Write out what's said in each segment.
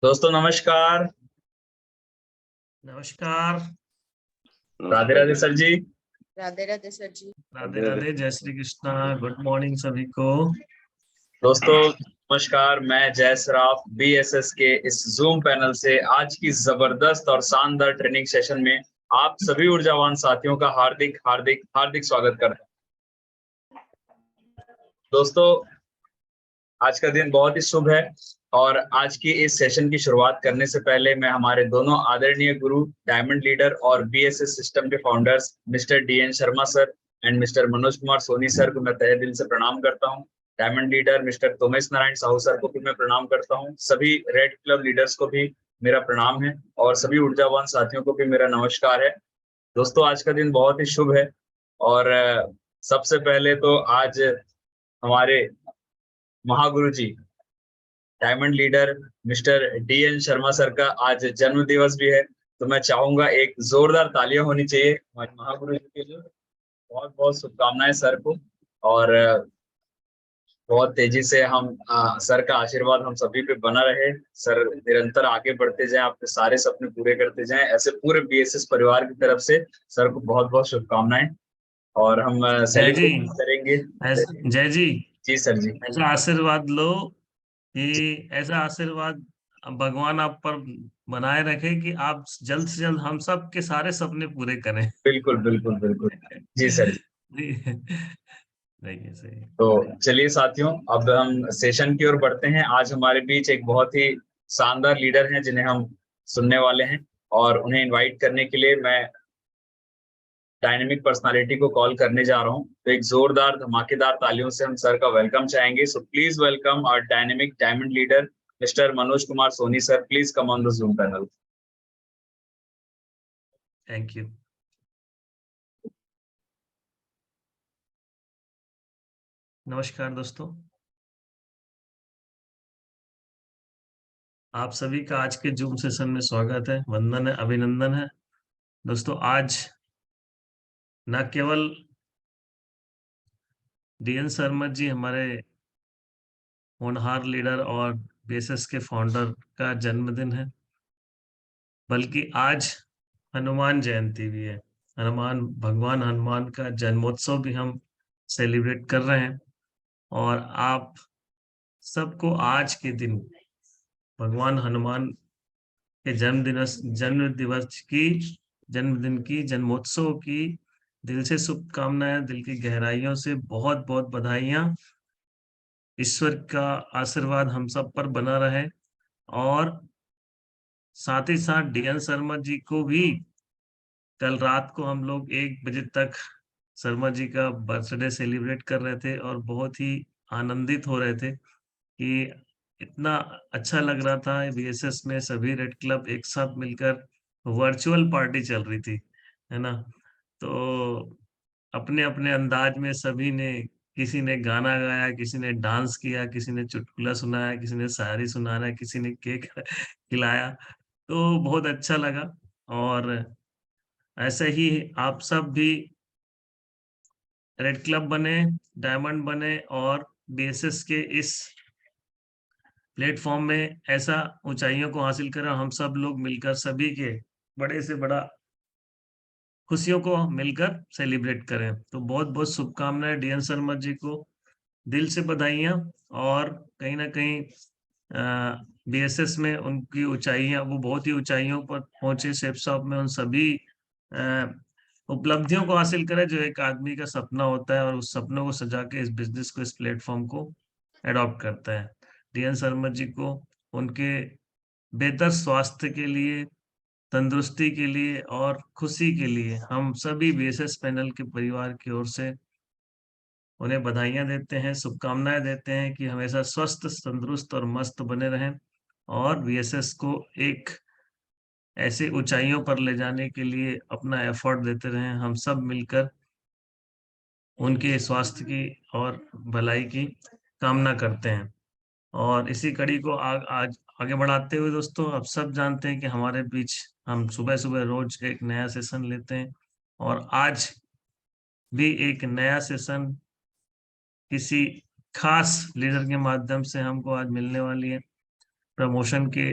दोस्तों नमस्कार। नमस्कार। राधे राधे सर जी। राधे राधे सर जी। राधे राधे, जय श्री कृष्णा। गुड मॉर्निंग सभी को। दोस्तों नमस्कार, मैं जय सराफ बीएसएस के इस जूम पैनल से आज की जबरदस्त और शानदार ट्रेनिंग सेशन में आप सभी ऊर्जावान साथियों का हार्दिक हार्दिक हार्दिक स्वागत करता हूं। दोस्तों आज का दिन बहुत ही शुभ है और आज की इस सेशन की शुरुआत करने से पहले मैं हमारे दोनों आदरणीय गुरु डायमंड लीडर और बीएसएस सिस्टम के founders mister DN Sharma sir and mister Manoj Kumar Soni sir को मैं तहे दिल से प्रणाम करता हूं। Diamond leader mister Tomesh Narayan Sahu sir को भी मैं प्रणाम करता हूं। सभी रेड क्लब लीडर्स को भी मेरा प्रणाम है और सभी ऊर्जावान साथियों को भी मेरा नमस्कार है। दोस्तों आज का दिन बहुत ही शुभ है और सबसे पहले तो आज हमारे महागुरु ji diamond leader mister DN Sharma sir का आज जन्म दिवस भी है, तो मैं चाहूंगा एक जोरदार तालियां होनी चाहिए हमारे महागुरु जी के लिए। बहुत बहुत शुभकामनाएं सर को और बहुत तेजी से हम सर का आशीर्वाद हम सभी पे बना रहे। सर निरंतर आगे बढ़ते जाएं, अपने सारे सपने पूरे करते जाएं, ऐसे पूरे बीएसएस परिवार की तरफ से सर को बहुत बहुत शुभकामनाएं। और हम सेलिब्रेट करेंगे। जय जी। जी सर जी, ऐसा आशीर्वाद लो कि ऐसा आशीर्वाद भगवान आप पर बनाए रखे कि आप जल्द से जल्द हम सब के सारे सपने पूरे करें। बिल्कुल बिल्कुल बिल्कुल। जी सर जी। सही। तो चलिए साथियों, अब हम सेशन की ओर बढ़ते हैं। आज हमारे बीच एक बहुत ही शानदार लीडर हैं जिन्हें हम सुनने वाले हैं और उन्हें इनवाइट करने के लिए मैं डायनेमिक पर्सनालिटी को कॉल करने जा रहा हूं। तो एक जोरदार धमाकेदार तालियों से हम सर का वेलकम चाहेंगे। So please welcome our dynamic diamond leader mister Manoj Kumar Soni sir. Please come on the Zoom panel. Thank you. नमस्कार दोस्तों, आप सभी का आज के जूम सेशन में स्वागत है, वंदन है, अभिनंदन है। दोस्तों आज न केवल डीएन शर्मा जी हमारे होनहार लीडर और बीएसएस के फाउंडर का जन्मदिन है, बल्कि आज हनुमान जयंती भी है। भगवान हनुमान का जन्मोत्सव भी हम सेलिब्रेट कर रहे हैं और आप सबको आज के दिन भगवान हनुमान के जन्मदिन की जन्मोत्सव की दिल से शुभकामनाएं, दिल की गहराइयों से बहुत बहुत बधाइयां। ईश्वर का आशीर्वाद हम सब पर बना रहे और साथ ही साथ डीएन शर्मा जी को भी कल रात को हम लोग 1 बजे तक शर्मा जी का बर्थडे सेलिब्रेट कर रहे थे और बहुत ही आनंदित हो रहे थे कि इतना अच्छा लग रहा था। बीएसएस में सभी रेड क्लब एक साथ मिलकर वर्चुअल पार्टी चल रही थी, है ना। तो अपने अपने अंदाज में सभी ने, किसी ने गाना गाया, किसी ने डांस किया, किसी ने चुटकुला सुनाया, किसी ने शायरी सुनाया, किसी ने केक खिलाया। तो बहुत अच्छा लगा और ऐसे ही आप सब भी रेड क्लब बने, डायमंड बने और बीएसएस के इस प्लेटफॉर्म में ऐसा ऊंचाइयों को हासिल करें। हम सब लोग मिलकर सभी के बड़े से बड़ा खुशियों को मिलकर सेलिब्रेट करें। तो बहुत बहुत शुभकामनाएं डीएन शर्मा जी को, दिल से बधाइयां। और कहीं ना कहीं बीएसएस में उनकी ऊंचाइयां, वो बहुत ही ऊंचाइयों पर पहुंचे। सेफ शॉप में उन सभी उपलब्धियों को हासिल करें जो एक आदमी का सपना होता है और उस सपनों को सजा के इस बिजनेस को, इस प्लेटफॉर्म को एडॉप्ट करता है। डीएन शर्मा जी को उनके बेहतर स्वास्थ्य के लिए, तंदुरुस्ती के लिए और खुशी के लिए हम सभी बीएसएस पैनल के परिवार की ओर से उन्हें बधाइयां देते हैं, शुभकामनाएं देते हैं कि हमेशा स्वस्थ, तंदुरुस्त और मस्त बने रहें और बीएसएस को एक ऐसी ऊंचाइयों पर ले जाने के लिए अपना एफर्ट देते रहें। हम सब मिलकर उनके स्वास्थ्य की और भलाई की कामना करते हैं। और इसी कड़ी को आज आगे बढ़ाते हुए दोस्तों, आप सब जानते हैं कि हमारे बीच हम सुबह सुबह रोज एक नया सेशन लेते हैं और आज भी एक नया सेशन किसी खास लीडर के माध्यम से हमको आज मिलने वाली है। प्रमोशन के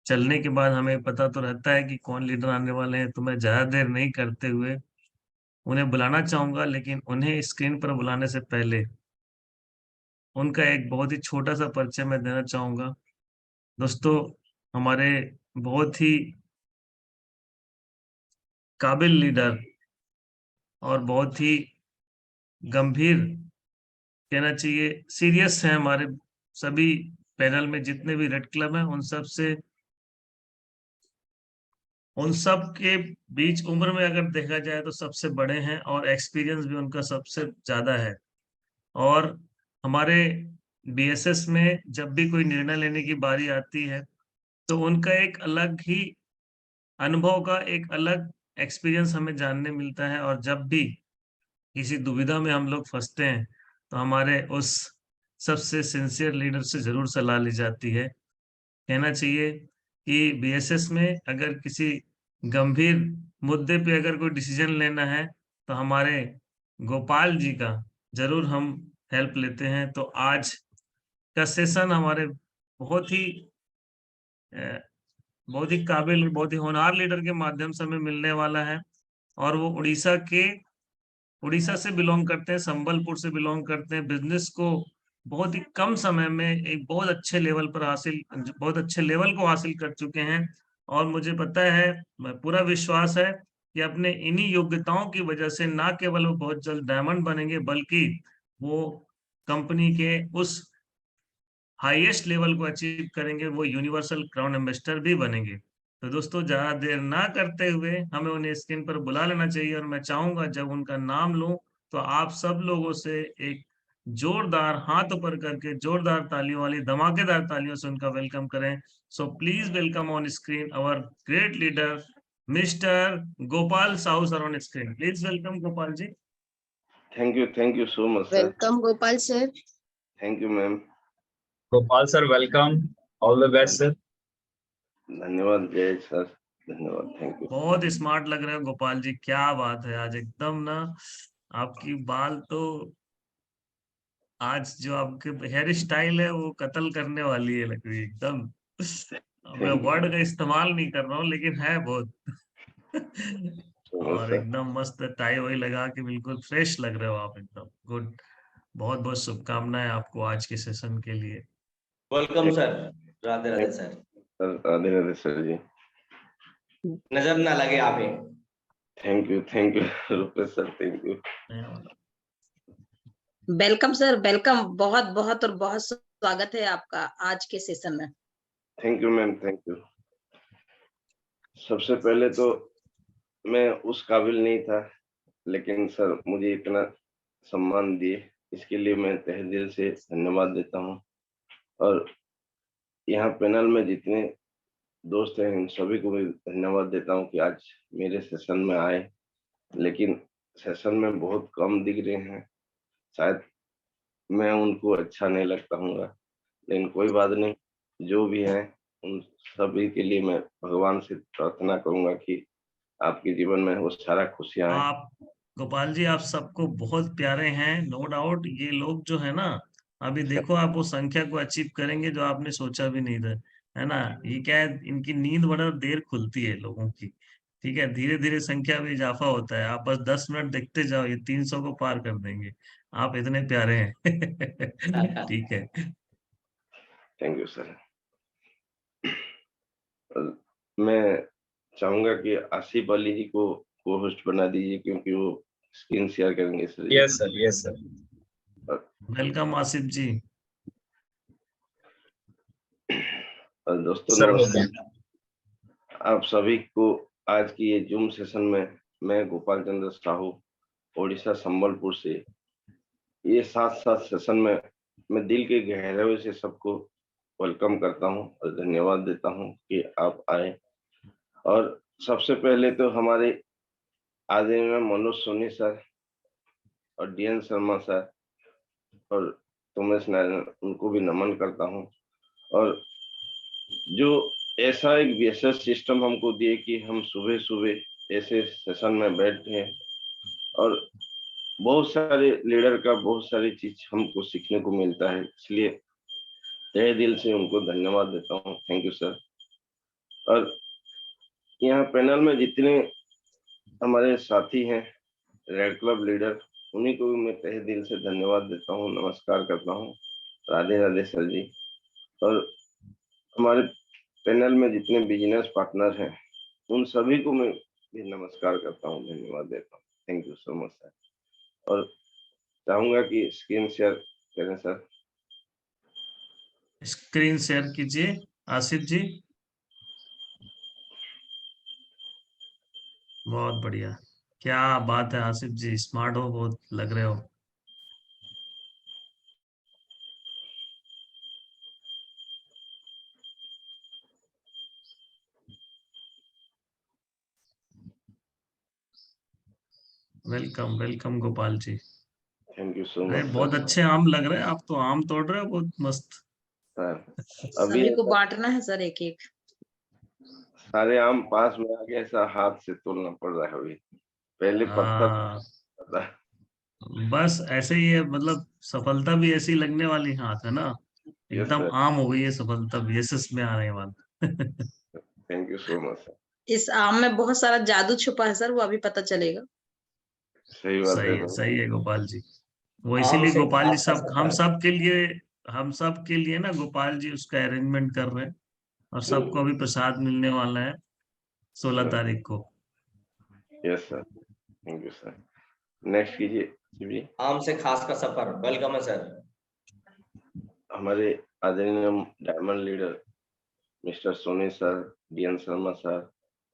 चलने के बाद हमें पता तो रहता है कि कौन लीडर आने वाले हैं, तो मैं ज्यादा देर नहीं करते हुए उन्हें बुलाना चाहूंगा, लेकिन उन्हें स्क्रीन पर बुलाने से पहले उनका एक बहुत ही छोटा सा परिचय मैं देना चाहूंगा। दोस्तों, हमारे बहुत ही काबिल लीडर और बहुत ही गंभीर, कहना चाहिए सीरियस है, हमारे सभी पैनल में जितने भी रेड क्लब हैं उन सब के बीच उम्र में अगर देखा जाए तो सबसे बड़े हैं और एक्सपीरियंस भी उनका सबसे ज्यादा है। और हमारे बीएसएस में जब भी कोई निर्णय लेने की बारी आती है तो उनका एक अलग ही अनुभव का एक अलग एक्सपीरियंस हमें जानने मिलता है। और जब भी किसी दुविधा में हम लोग फंसते हैं तो हमारे उस सबसे सिंसियर लीडर से जरूर सलाह ली जाती है। कहना चाहिए कि बीएसएस में अगर किसी गंभीर मुद्दे पे अगर कोई डिसीजन लेना है तो हमारे गोपाल जी का जरूर हम हेल्प लेते हैं। तो आज का सेशन हमारे बहुत ही अ, बहुत ही काबिल, बहुत ही होनहार लीडर के माध्यम से हमें मिलने वाला है। और वो उड़ीसा से बिलोंग करते हैं, संबलपुर से बिलोंग करते हैं। बिजनेस को बहुत ही कम समय में एक बहुत अच्छे लेवल को हासिल कर चुके हैं। और मुझे पता है, पूरा विश्वास है कि अपने इन्हीं योग्यताओं की वजह से ना केवल वो बहुत जल्द डायमंड बनेंगे, बल्कि वो कंपनी के उस हाईएस्ट लेवल को अचीव करेंगे, वो यूनिवर्सल क्राउन एम्बेसडर भी बनेंगे। तो दोस्तों, ज्यादा देर ना करते हुए हमें उन्हें स्क्रीन पर बुला लेना चाहिए। और मैं चाहूंगा जब उनका नाम लूं तो आप सब लोगों से एक जोरदार हाथ ऊपर करके जोरदार तालियों वाली धमाकेदार तालियों से उनका वेलकम करें। So please welcome on screen our great leader mister Gopal Sahu sir on screen. Please welcome Gopal ji. Thank you so much, sir. Welcome Gopal sir. Thank you, ma'am. Gopal sir welcome, all the best sir. धन्यवाद जय sir, धन्यवाद, thank you. बहुत smart लग रहे हो गोपाल जी, क्या बात है, आज एकदम ना आपकी बाल तो, आज जो आपके हेयर स्टाइल है वो कत्ल करने वाली है, लग रही है एकदम। मैं Thank you वर्ड का इस्तेमाल नहीं कर रहा हूँ, लेकिन है बहुत। so much, और sir. एकदम मस्त टाई वाई लगा के बिल्कुल फ्रेश लग रहे हो आप, एकदम गुड। बहुत बहुत शुभकामनाएं आपको आज के सेशन के लिए। Welcome sir, Radhe Radhe sir. Sir Radhe Radhe sir ji, नजर ना लगे आप ही। Thank you Rupesh sir, thank you. Welcome sir, welcome, बहुत बहुत और बहुत स्वागत है आपका आज के सेशन में। Thank you ma'am, thank you. सबसे पहले तो मैं उस काबिल नहीं था, लेकिन सर मुझे इतना सम्मान दिए, इसके लिए मैं तहे दिल से धन्यवाद देता हूँ। और यहाँ पैनल में जितने दोस्त हैं इन सभी को भी धन्यवाद देता हूँ कि आज मेरे सेशन में आए, लेकिन सेशन में बहुत कम दिख रहे हैं। शायद मैं उनको अच्छा नहीं लगता हूँ, लेकिन कोई बात नहीं, जो भी है उन सभी के लिए मैं भगवान से प्रार्थना करूंगा कि आपके जीवन में वो सारा खुशियां आए। आप गोपाल जी, आप सबको बहुत प्यारे हैं, नो डाउट। ये लोग जो है ना, अभी देखो आप वो संख्या को अचीव करेंगे जो आपने सोचा भी नहीं था, है ना। ये क्या है, इनकी नींद बड़ा देर खुलती है लोगों की, ठीक है। धीरे धीरे संख्या में इजाफा होता है, आप बस 10 मिनट देखते जाओ, ये 300 को पार कर देंगे। आप इतने प्यारे हैं। ठीक है। Thank you sir. मैं चाहूंगा कि आसिफ अली जी को होस्ट बना दीजिए, क्योंकि वो स्क्रीन शेयर करेंगे sir ji. Yes sir, yes sir. Welcome Asif ji. और दोस्तों सर नमस्कार। आप सभी को आज की ये जूम सेशन में मैं गोपाल चंद्र साहू, ओडिशा संबलपुर से, ये साथ सेशन में मैं दिल के गहराई से सबको वेलकम करता हूं और धन्यवाद देता हूं कि आप आए। और सबसे पहले तो हमारे आदरणीय मनोज सोनी सर और डीएन शर्मा सर और तुमेश नारायण, उनको भी नमन करता हूं। और जो ऐसा एक बीएसएस सिस्टम हमको दिए कि हम सुबह सुबह ऐसे सेशन में बैठे और बहुत सारे लीडर का बहुत सारी चीज हमको सीखने को मिलता है, इसलिए तहे दिल से उनको धन्यवाद देता हूँ। Thank you sir. और यहाँ पैनल में जितने हमारे साथी हैं रेड क्लब लीडर, उन्हीं को भी मैं तहे दिल से धन्यवाद देता हूँ, नमस्कार करता हूँ। राधे राधे सर जी। और हमारे पैनल में जितने बिजनेस पार्टनर हैं उन सभी को मैं भी नमस्कार करता हूँ, धन्यवाद देता हूँ। Thank you so much sir. और चाहूंगा कि स्क्रीन शेयर करें सर। स्क्रीन शेयर कीजिए आसिफ जी। बहुत बढ़िया, क्या बात है आसिफ जी, स्मार्ट हो बहुत लग रहे हो। Welcome welcome Gopal ji. Thank you so अरे मच बहुत सर। अच्छे आम लग रहे हैं, आप तो आम तोड़ रहे हो बहुत मस्त। सर अभी सभी को बांटना है सर, एक एक। सारे आम पास में आ गए, ऐसा हाथ से तोड़ना पड़ रहा है अभी, पहले पत्थर हाँ, था। बस ऐसे ही है, मतलब सफलता भी ऐसी लगने वाली हाथ है ना, यस एकदम सर, आम हो गई है सफलता भी, यशस में आने वाला। Thank you so much sir. इस आम में बहुत सारा जादू छुपा है सर, वो अभी पता चलेगा। सही बात है सर। सही है गोपाल जी। वो आम इसीलिए से गोपाल जी खास का सब सफर। हम सब के लिए ना गोपाल जी उसका अरेंजमेंट कर रहे हैं, और सबको अभी प्रसाद मिलने वाला है 16 सर तारीख को। Yes sir, thank you sir. Next कीजिए शिव जी। आम से खास का सफर, वेलकम है सर। हमारे आदरणीय diamond leader mister Soni sir, DN Sharma sir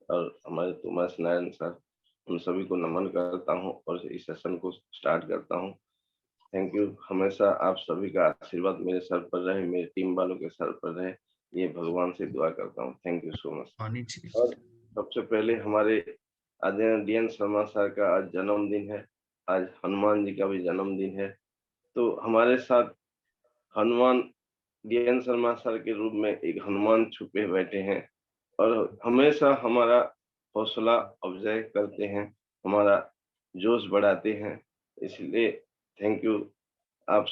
और हमारे तुमास नारायण सर, उन सभी को नमन करता हूं और इस सेशन को स्टार्ट करता हूं। Thank you. हमेशा आप सभी का आशीर्वाद मेरे सर पर रहे, मेरी टीम वालों के सर पर रहे, ये भगवान से दुआ करता हूँ। Thank you so much. पानी चाहिए। और सबसे पहले हमारे आदरणीय डीएन शर्मा सर का आज जन्मदिन है, आज हनुमान जी का भी जन्मदिन है, तो हमारे साथ हनुमान डीएन शर्मा सर के रूप में एक हनुमान छुपे बैठे हैं और हमेशा हमारा हौसला अफजाई करते हैं, हमारा जोश बढ़ाते हैं। इसलिए थैंक यू। आप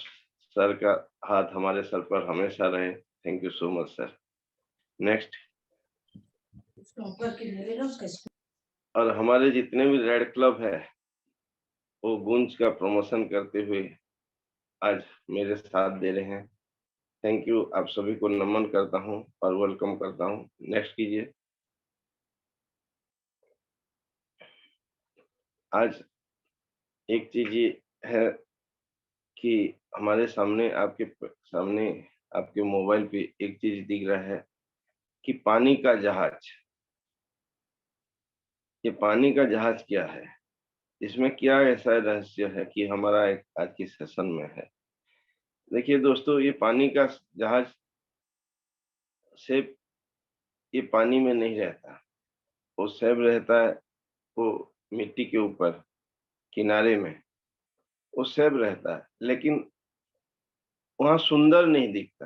सर का हाथ हमारे सर पर हमेशा रहे। Thank you so much sir. Next. और हमारे जितने भी रेड क्लब है वो गुंज का प्रमोशन करते हुए आज मेरे साथ दे रहे हैं। Thank you. आप सभी को नमन करता हूं और वेलकम करता हूं। नेक्स्ट कीजिए। आज एक चीज ये है कि हमारे सामने आपके मोबाइल पे एक चीज दिख रहा है कि पानी का जहाज। ये पानी का जहाज क्या है, इसमें क्या ऐसा रहस्य है कि हमारा एक आज की सेशन में है। देखिए दोस्तों, ये पानी का जहाज सिर्फ ये पानी में नहीं रहता, वो सिर्फ रहता है वो मिट्टी के ऊपर किनारे में, वो सिर्फ रहता है, लेकिन वहां सुंदर नहीं दिखता।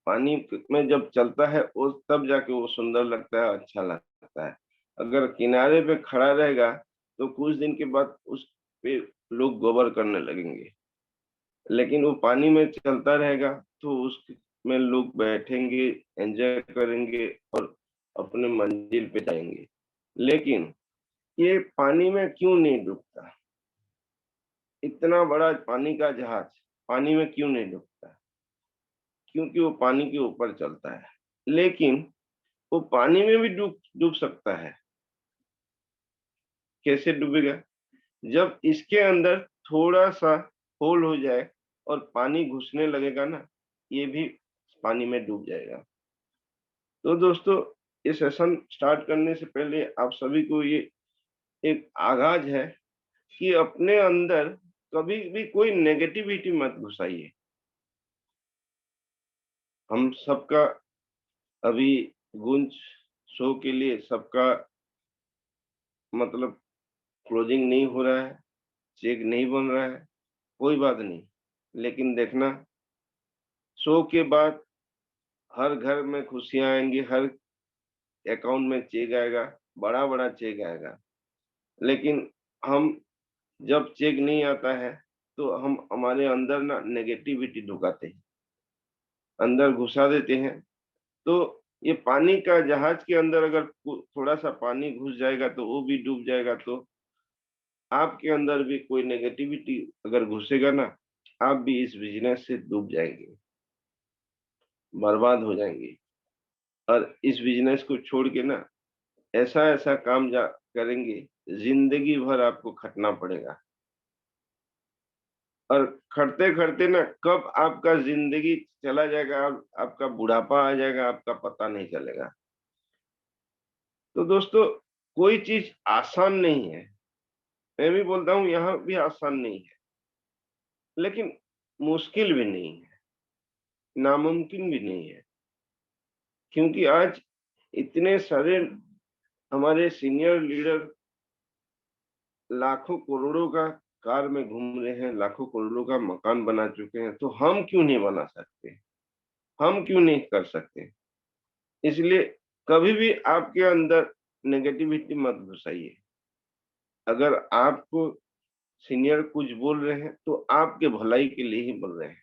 पानी में जब चलता है वो तब जाके वो सुंदर लगता है, अच्छा लगता है। अगर किनारे पे खड़ा रहेगा तो कुछ दिन के बाद उस पे लोग गोबर करने लगेंगे, लेकिन वो पानी में चलता रहेगा तो उसमें लोग बैठेंगे, एंजॉय करेंगे और अपने मंजिल पे जाएंगे। लेकिन ये पानी में क्यों नहीं डूबता? इतना बड़ा पानी का जहाज पानी में क्यों नहीं डूबता? क्योंकि वो पानी के ऊपर चलता है, लेकिन वो पानी में भी डूब डूब सकता है। कैसे डूबेगा? जब इसके अंदर थोड़ा सा होल हो जाए और पानी घुसने लगेगा ना, ये भी पानी में डूब जाएगा। तो दोस्तों, ये सेशन स्टार्ट करने से पहले आप सभी को ये एक आगाज है कि अपने अंदर कभी भी कोई नेगेटिविटी मत घुसाइए। हम सबका अभी गुंज शो के लिए सबका मतलब क्लोजिंग नहीं हो रहा है, चेक नहीं बन रहा है, कोई बात नहीं, लेकिन देखना शो के बाद हर घर में खुशियां आएंगी, हर अकाउंट में चेक आएगा, बड़ा बड़ा चेक आएगा। लेकिन हम जब चेक नहीं आता है तो हम हमारे अंदर ना नेगेटिविटी ढुकाते हैं, अंदर घुसा देते हैं। तो ये पानी का जहाज के अंदर अगर थोड़ा सा पानी घुस जाएगा तो वो भी डूब जाएगा। तो आपके अंदर भी कोई नेगेटिविटी अगर घुसेगा ना, आप भी इस बिजनेस से डूब जाएंगे, बर्बाद हो जाएंगे। और इस बिजनेस को छोड़ के ना ऐसा ऐसा काम करेंगे, जिंदगी भर आपको खटना पड़ेगा। और खटते खटते ना कब आपका जिंदगी चला जाएगा, आपका बुढ़ापा आ जाएगा, आपका पता नहीं चलेगा। तो दोस्तों, कोई चीज आसान नहीं है। मैं भी बोलता हूँ यहाँ भी आसान नहीं है, लेकिन मुश्किल भी नहीं है, नामुमकिन भी नहीं है। क्योंकि आज इतने सारे हमारे सीनियर लीडर लाखों करोड़ों का कार में घूम रहे हैं, लाखों करोड़ों का मकान बना चुके हैं, तो हम क्यों नहीं बना सकते, हम क्यों नहीं कर सकते। इसलिए कभी भी आपके अंदर नेगेटिविटी मत घुसाइए। अगर आपको सीनियर कुछ बोल रहे हैं तो आपके भलाई के लिए ही बोल रहे हैं,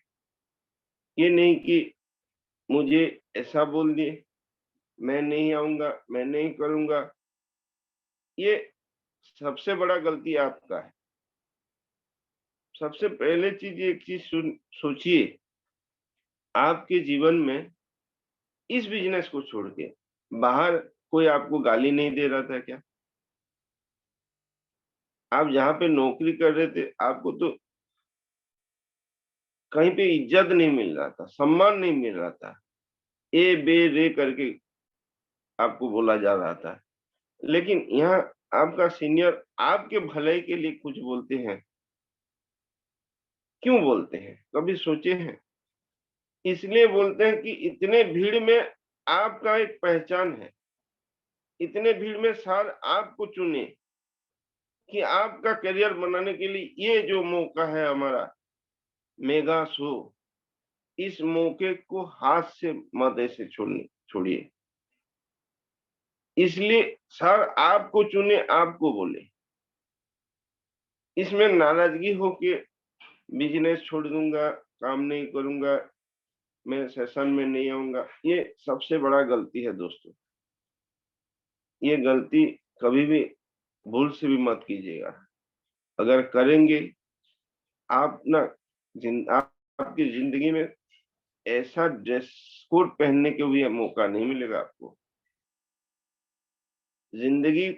ये नहीं कि मुझे ऐसा बोल दिए, मैं नहीं आऊंगा, मैं नहीं करूंगा। ये सबसे बड़ा गलती आपका है। सबसे पहले चीज एक चीज सोचिए, आपके जीवन में इस बिजनेस को छोड़ के बाहर कोई आपको गाली नहीं दे रहा था क्या? आप जहाँ पे नौकरी कर रहे थे, आपको तो कहीं पे इज्जत नहीं मिल रहा था, सम्मान नहीं मिल रहा था, ए बे रे करके आपको बोला जा रहा था। लेकिन यहाँ आपका सीनियर आपके भलाई के लिए कुछ बोलते हैं। क्यों बोलते हैं, कभी सोचे हैं? इसलिए बोलते हैं कि इतने भीड़ में आपका एक पहचान है, इतने भीड़ में सर आपको चुने कि आपका करियर बनाने के लिए ये जो मौका है हमारा मेगा शो, इस मौके को हाथ से मत ऐसे छोड़िए। इसलिए सर आपको चुने, आपको बोले। इसमें नाराजगी हो के बिजनेस छोड़ दूंगा, काम नहीं करूंगा, मैं सेशन में नहीं आऊंगा, ये सबसे बड़ा गलती है दोस्तों। ये गलती कभी भी भूल से भी मत कीजिएगा। अगर करेंगे आप ना, आपकी जिंदगी में ऐसा ड्रेस कोड पहनने के भी मौका नहीं मिलेगा आपको। जिंदगी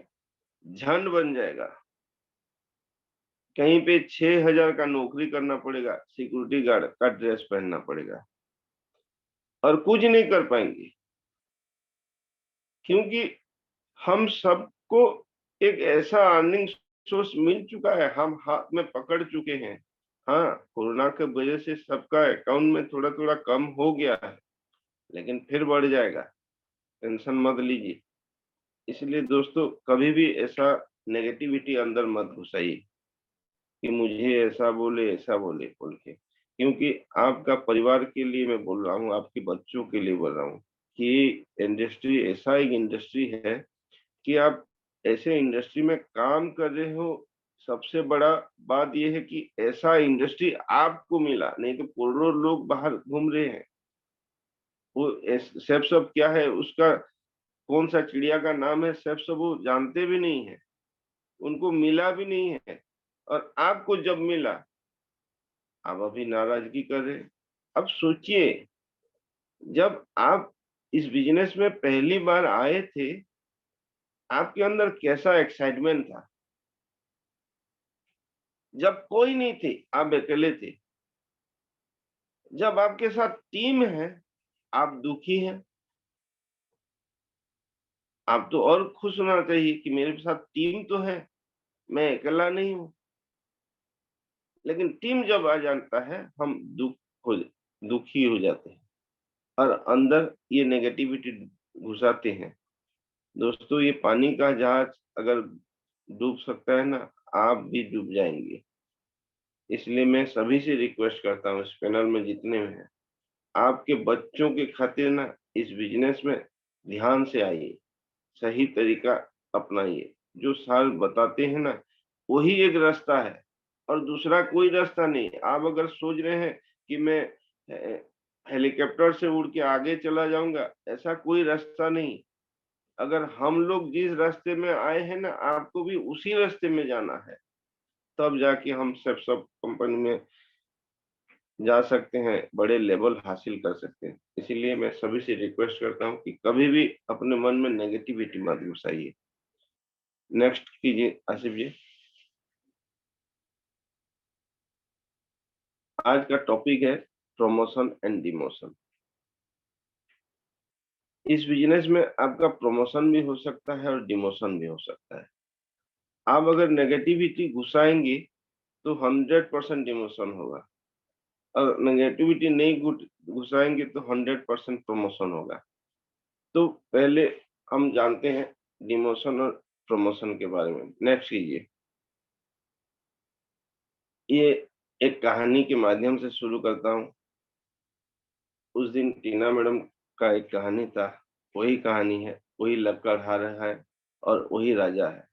झंड बन जाएगा। कहीं पे 6,000 का नौकरी करना पड़ेगा, सिक्योरिटी गार्ड का ड्रेस पहनना पड़ेगा और कुछ नहीं कर पाएंगे। क्योंकि हम सबको एक ऐसा अर्निंग सोर्स मिल चुका है, हम हाथ में पकड़ चुके हैं। हाँ, कोरोना के वजह से सबका अकाउंट में थोड़ा थोड़ा कम हो गया है, लेकिन फिर बढ़ जाएगा, टेंशन मत लीजिए। इसलिए दोस्तों, कभी भी ऐसा नेगेटिविटी अंदर मत घुसाइए कि मुझे ऐसा बोले बोल के। क्योंकि आपका परिवार के लिए मैं बोल रहा हूँ, आपके बच्चों के लिए बोल रहा हूँ कि इंडस्ट्री ऐसा एक इंडस्ट्री है कि आप ऐसे इंडस्ट्री में काम कर रहे हो। सबसे बड़ा बात यह है कि ऐसा इंडस्ट्री आपको मिला, नहीं तो करोड़ों लोग बाहर घूम रहे हैं। वो सेफ सब क्या है, उसका कौन सा चिड़िया का नाम है सेफ सब, वो जानते भी नहीं है, उनको मिला भी नहीं है। और आपको जब मिला, आप अभी नाराजगी कर रहे हैं। अब सोचिए, जब आप इस बिजनेस में पहली बार आए थे, आपके अंदर कैसा एक्साइटमेंट था। जब कोई नहीं थे, आप अकेले थे। जब आपके साथ टीम है, आप दुखी हैं। आप तो और खुश होना चाहिए कि मेरे साथ टीम तो है, मैं अकेला नहीं हूं। लेकिन टीम जब आ जाता है, हम दुखी हो जाते हैं और अंदर ये नेगेटिविटी घुसाते हैं। दोस्तों, ये पानी का जहाज अगर डूब सकता है ना, आप भी डूब जाएंगे। इसलिए मैं सभी से रिक्वेस्ट करता हूँ, इस पैनल में जितने में हैं, आपके बच्चों के खातिर ना इस बिजनेस में ध्यान से आइए, सही तरीका अपनाइए। जो सर बताते हैं ना, वही एक रास्ता है और दूसरा कोई रास्ता नहीं। आप अगर सोच रहे हैं कि मैं हेलीकॉप्टर से उड़ के आगे चला जाऊंगा, ऐसा कोई रास्ता नहीं। अगर हम लोग जिस रास्ते में आए हैं ना, आपको भी उसी रास्ते में जाना है, तब जाके हम सब कंपनी में जा सकते हैं, बड़े लेवल हासिल कर सकते हैं। इसीलिए मैं सभी से रिक्वेस्ट करता हूं कि कभी भी अपने मन में नेगेटिविटी मत घुसाइए। नेक्स्ट कीजिए आसिफ जी। आज का टॉपिक है प्रमोशन एंड डिमोशन। इस बिजनेस में आपका प्रमोशन भी हो सकता है और डिमोशन भी हो सकता है। आप अगर नेगेटिविटी घुसाएंगे तो 100% डिमोशन होगा, और नेगेटिविटी नहीं घुसाएंगे तो 100% प्रमोशन होगा। तो पहले हम जानते हैं डिमोशन और प्रमोशन के बारे में। नेक्स्ट कीजिए। ये एक कहानी के माध्यम से शुरू करता हूँ। उस दिन टीना मैडम का एक कहानी था, वही कहानी है, वही लकड़हारा है और वही राजा है।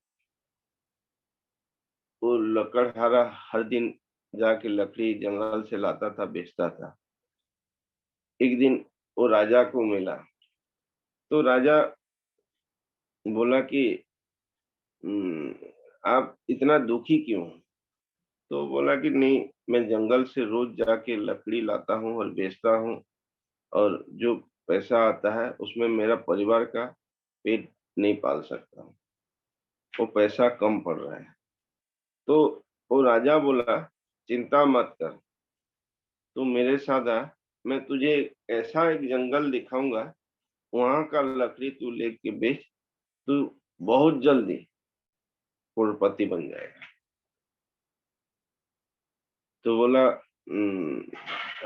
वो लकड़हारा हर दिन जाके लकड़ी जंगल से लाता था, बेचता था। एक दिन वो राजा को मिला, तो राजा बोला कि आप इतना दुखी क्यों? तो बोला कि नहीं, मैं जंगल से रोज जाके लकड़ी लाता हूँ और बेचता हूँ, और जो पैसा आता है उसमें मेरा परिवार का पेट नहीं पाल सकता हूँ, वो पैसा कम पड़ रहा है। तो वो राजा बोला, चिंता मत कर, तू मेरे साथ आ, मैं तुझे ऐसा एक जंगल दिखाऊंगा, वहां का लकड़ी तू लेके बेच, तू बहुत जल्दी करोड़पति बन जाएगा। तो बोला,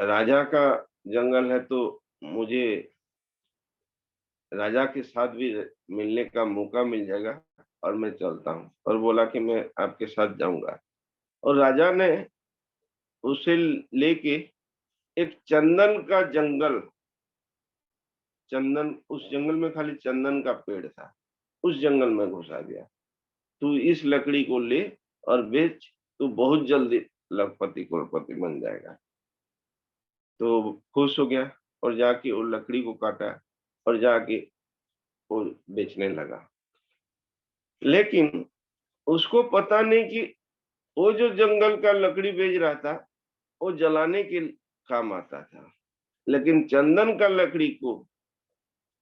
राजा का जंगल है तो मुझे राजा के साथ भी मिलने का मौका मिल जाएगा, और मैं चलता हूँ। और बोला कि मैं आपके साथ जाऊंगा। और राजा ने उसे लेके एक चंदन का जंगल, चंदन, उस जंगल में खाली चंदन का पेड़ था, उस जंगल में घुसा दिया। तू इस लकड़ी को ले और बेच, तू बहुत जल्दी लखपति करोड़पति बन जाएगा। तो खुश हो गया और जाके वो लकड़ी को काटा और जाके वो बेचने लगा। लेकिन उसको पता नहीं कि वो जो जंगल का लकड़ी बेच रहा था वो जलाने के काम आता था, लेकिन चंदन का लकड़ी को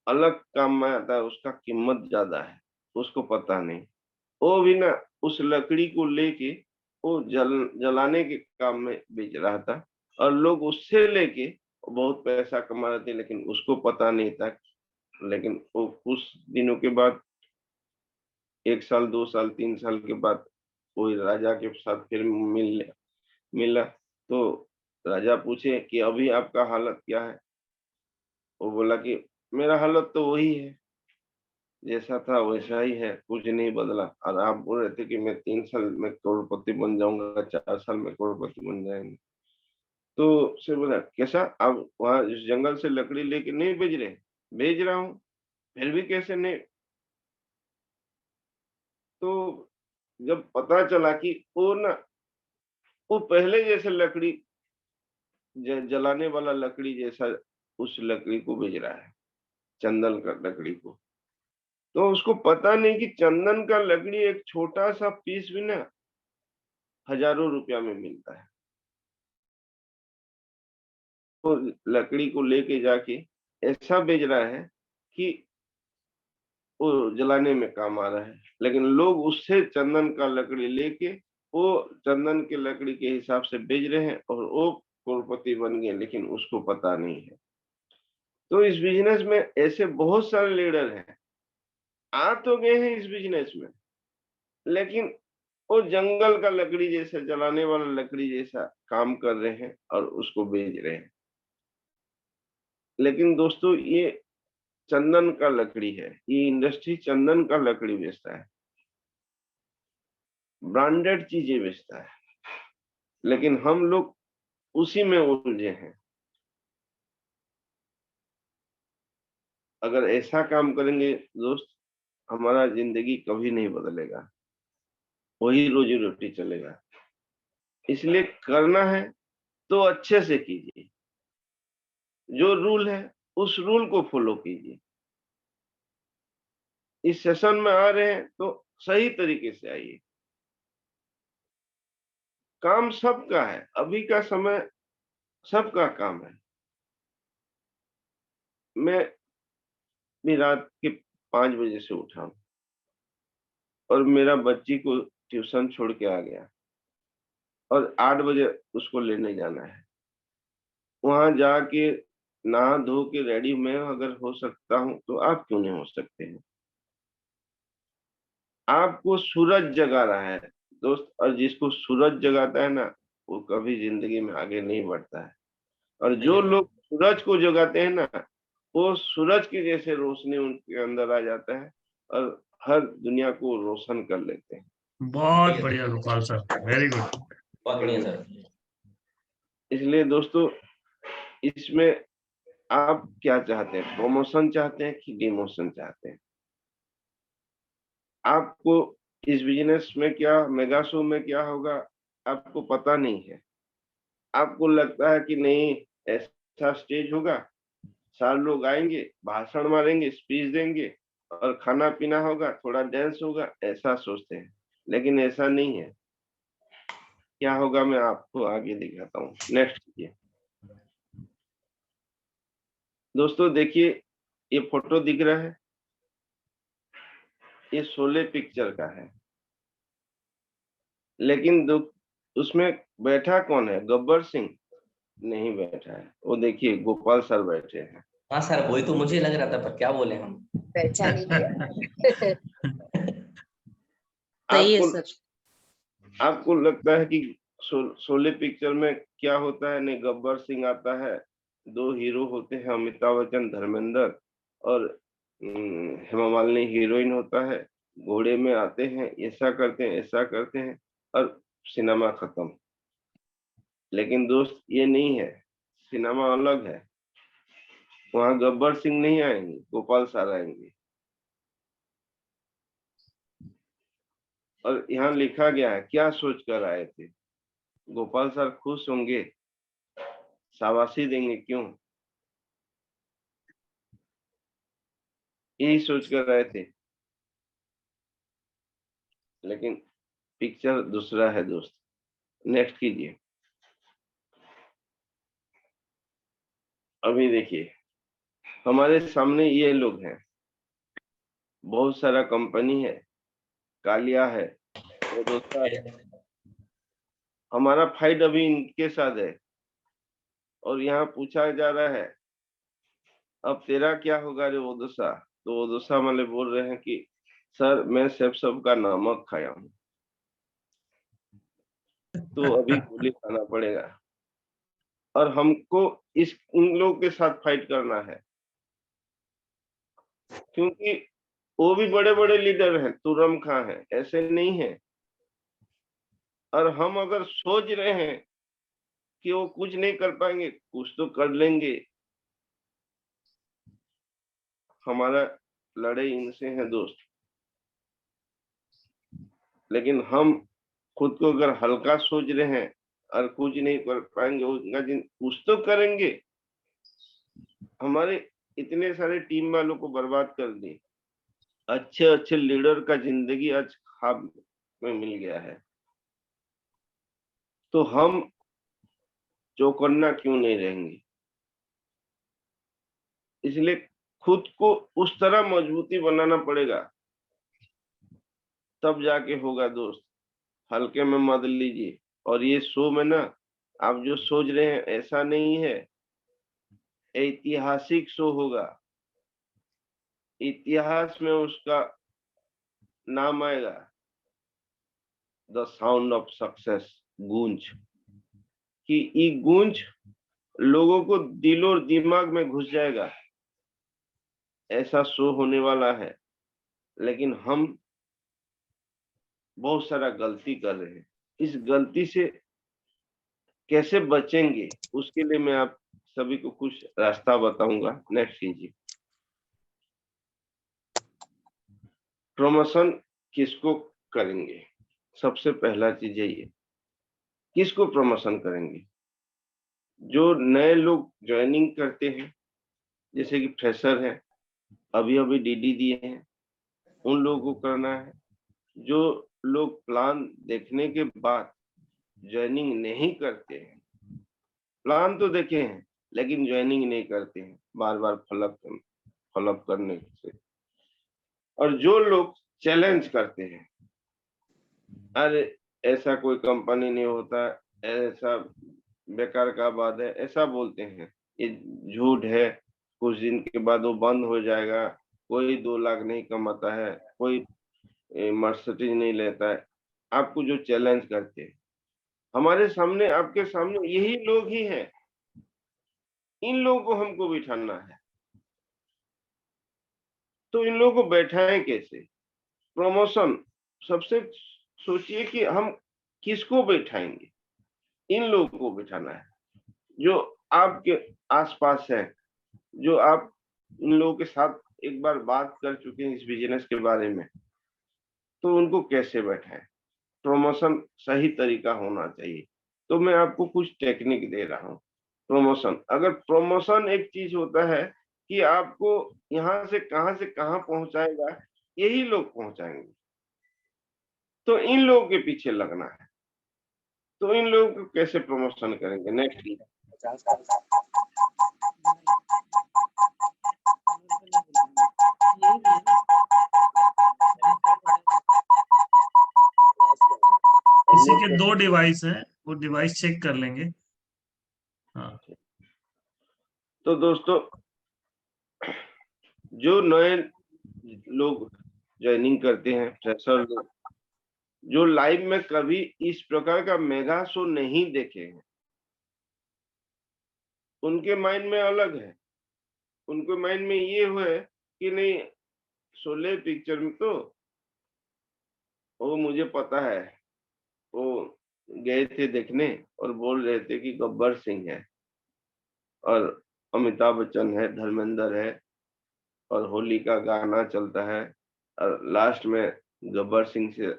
अलग काम में आता है, उसका कीमत ज्यादा है, उसको पता नहीं। वो भी ना उस लकड़ी को लेके वो जलाने के काम में बेच रहा था, और लोग उससे लेके बहुत पैसा कमा रहे थे, लेकिन उसको पता नहीं था। लेकिन वो कुछ दिनों के बाद, 1 साल 2 साल 3 साल के बाद, वो राजा के साथ फिर मिला। तो राजा पूछे कि अभी आपका हालत क्या है? वो बोला कि मेरा हालत तो वही है, जैसा था वैसा ही है, कुछ नहीं बदला। और आप बोल रहे थे कि मैं 3 साल में करोड़पति बन जाऊंगा, 4 साल में करोड़पति बन जाएंगे। तो से बोला, कैसा? आप वहां इस जंगल से लकड़ी लेके नहीं बेच रहे? बेच रहा हूँ, फिर भी कैसे नहीं? तो जब पता चला कि वो ना, वो पहले जैसे लकड़ी, जलाने वाला लकड़ी जैसा उस लकड़ी को बेच रहा है, चंदन का लकड़ी को। तो उसको पता नहीं कि चंदन का लकड़ी एक छोटा सा पीस भी ना हजारों रुपया में मिलता है। तो लकड़ी को लेके जाके ऐसा बेच रहा है कि वो जलाने में काम आ रहा है, लेकिन लोग उससे चंदन का लकड़ी लेके वो चंदन के लकड़ी के हिसाब से बेच रहे हैं, और वो करोड़पति बन गए, लेकिन उसको पता नहीं है। तो इस बिजनेस में ऐसे बहुत सारे लीडर हैं, आ तो गए हैं इस बिजनेस में, लेकिन वो जंगल का लकड़ी जैसा, जलाने वाला लकड़ी जैसा काम कर रहे हैं और उसको बेच रहे हैं। लेकिन दोस्तों, ये चंदन का लकड़ी है, ये इंडस्ट्री चंदन का लकड़ी बेचता है, ब्रांडेड चीजें बेचता है, लेकिन हम लोग उसी में उलझे हैं। अगर ऐसा काम करेंगे दोस्त, हमारा जिंदगी कभी नहीं बदलेगा, वही रोजी रोटी चलेगा। इसलिए करना है तो अच्छे से कीजिए, जो रूल है उस रूल को फॉलो कीजिए। इस सेशन में आ रहे हैं तो सही तरीके से आइए। काम सबका है, अभी का समय सबका काम है। मैं भी रात के 5 बजे से उठा हूं और मेरा बच्ची को ट्यूशन छोड़ के आ गया और 8 बजे उसको लेने जाना है। वहां जाके नहा धो के रेडी मैं अगर हो सकता हूं तो आप क्यों नहीं हो सकते हैं? आपको सूरज जगा रहा है दोस्त, और जिसको सूरज जगाता है ना वो कभी जिंदगी में आगे नहीं बढ़ता है। और जो लोग सूरज को जगाते हैं ना वो सूरज की जैसे रोशनी उनके अंदर आ जाता है और हर दुनिया को रोशन कर लेते हैं। बहुत बढ़िया गोपाल सर, वेरी गुड। बहुत बढ़िया सर। इसलिए दोस्तों इसमें आप क्या चाहते हैं, प्रमोशन चाहते हैं कि डिमोशन चाहते हैं? आपको इस बिजनेस में क्या, मेगा शो में क्या होगा आपको पता नहीं है। आपको लगता है कि नहीं ऐसा स्टेज होगा, 4 लोग आएंगे, भाषण मारेंगे, स्पीच देंगे और खाना पीना होगा, थोड़ा डांस होगा, ऐसा सोचते हैं। लेकिन ऐसा नहीं है। क्या होगा मैं आपको आगे दिखाता हूँ। नेक्स्ट कीजिए दोस्तों। देखिए ये फोटो दिख रहा है, ये शोले पिक्चर का है। लेकिन उसमें बैठा कौन है? गब्बर सिंह नहीं बैठा है, वो देखिए गोपाल सर बैठे हैं। हाँ सर, वही तो मुझे लग रहा था, पर क्या बोले हम। पहचान ही लिया। सही है आपको सर। आपको लगता है कि शोले पिक्चर में क्या होता है? नहीं, गब्बर सिंह आता है, 2 हीरो होते हैं, अमिताभ बच्चन, धर्मेंद्र, और हेमा मालिनी हीरोइन होता है। घोड़े में आते हैं, ऐसा करते हैं, ऐसा करते हैं और सिनेमा खत्म। लेकिन दोस्त ये नहीं है, सिनेमा अलग है। वहां गब्बर सिंह नहीं आएंगे, गोपाल सर आएंगे। और यहाँ लिखा गया है, क्या सोच कर आए थे? गोपाल सर खुश होंगे, शाबाशी देंगे, क्यों? यही सोच कर आए थे। लेकिन पिक्चर दूसरा है दोस्त। नेक्स्ट कीजिए। अभी देखिए हमारे सामने ये लोग हैं, बहुत सारा कंपनी है, कालिया है, ओडोसा है। हमारा फाइट अभी इनके साथ है और यहाँ पूछा जा रहा है अब तेरा क्या होगा रे ओडोसा? तो ओडोसा वाले बोल रहे हैं कि सर मैं सबका नमक खाया हूँ, तो अभी गोली खाना पड़ेगा। और हमको इन लोगों के साथ फाइट करना है, क्योंकि वो भी बड़े बड़े लीडर हैं, तुरम खां है, ऐसे नहीं है। और हम अगर सोच रहे हैं कि वो कुछ नहीं कर पाएंगे, कुछ तो कर लेंगे। हमारा लड़ाई इनसे है दोस्त। लेकिन हम खुद को अगर हल्का सोच रहे हैं और कुछ नहीं कर पाएंगे, उनका कुछ तो करेंगे। हमारे इतने सारे टीम वालों को बर्बाद कर दी, अच्छे अच्छे लीडर का जिंदगी आज खाब में मिल गया है। तो हम चौकन्ना क्यों नहीं रहेंगे? इसलिए खुद को उस तरह मजबूती बनाना पड़ेगा, तब जाके होगा दोस्त। हल्के में मत लीजिए। और ये शो में ना आप जो सोच रहे हैं ऐसा नहीं है, ऐतिहासिक शो होगा। इतिहास में उसका नाम आएगा, द साउंड ऑफ सक्सेस, गूंज। कि ये गूंज लोगों को दिल और दिमाग में घुस जाएगा, ऐसा शो होने वाला है। लेकिन हम बहुत सारा गलती कर रहे हैं। इस गलती से कैसे बचेंगे उसके लिए मैं आप सभी को कुछ रास्ता बताऊंगा। नेक्स्ट कीजिए। प्रमोशन किसको करेंगे? सबसे पहला चीज ये, किसको प्रमोशन करेंगे? जो नए लोग ज्वाइनिंग करते हैं, जैसे कि फ्रेशर है, अभी अभी डीडी दिए हैं, उन लोगों को करना है। जो लोग प्लान देखने के बाद ज्वाइनिंग नहीं करते हैं, प्लान तो देखे हैं लेकिन ज्वाइनिंग नहीं करते हैं, बार बार फॉलोअप करने से, और जो लोग चैलेंज करते हैं, अरे ऐसा कोई कंपनी नहीं होता, ऐसा बेकार का बात है, ऐसा बोलते हैं, ये झूठ है, कुछ दिन के बाद वो बंद हो जाएगा, कोई 2 लाख नहीं कमाता है, कोई मर्सिडीज नहीं लेता है, आपको जो चैलेंज करते हैं, हमारे सामने, आपके सामने यही लोग ही हैं। इन लोगों को हमको बिठाना है, तो इन लोगों को बैठाएं कैसे? प्रमोशन सबसे सोचिए कि हम किसको बैठाएंगे। इन लोगों को बिठाना है जो आपके आसपास है, जो आप इन लोगों के साथ एक बार बात कर चुके हैं इस बिजनेस के बारे में, तो उनको कैसे बैठाएं। प्रमोशन सही तरीका होना चाहिए। तो मैं आपको कुछ टेक्निक दे रहा हूँ। प्रमोशन, अगर प्रमोशन एक चीज होता है कि आपको यहाँ से कहाँ पहुंचाएगा, यही लोग पहुंचाएंगे, तो इन लोगों के पीछे लगना है। तो इन लोगों को कैसे प्रमोशन करेंगे? नेक्स्ट, किसी के 2 डिवाइस हैं, वो डिवाइस चेक कर लेंगे। हाँ, तो दोस्तों, जो नए लोग ज्वाइनिंग करते हैं, फ्रेशर लोग, जो लाइव में कभी इस प्रकार का मेगा शो नहीं देखे हैं, उनके माइंड में अलग है। उनके माइंड में ये हुआ है कि नहीं, शोले पिक्चर में तो वो मुझे पता है, वो गए थे देखने और बोल रहे थे कि गब्बर सिंह है और अमिताभ बच्चन है, धर्मेंद्र है, और होली का गाना चलता है, और लास्ट में गब्बर सिंह से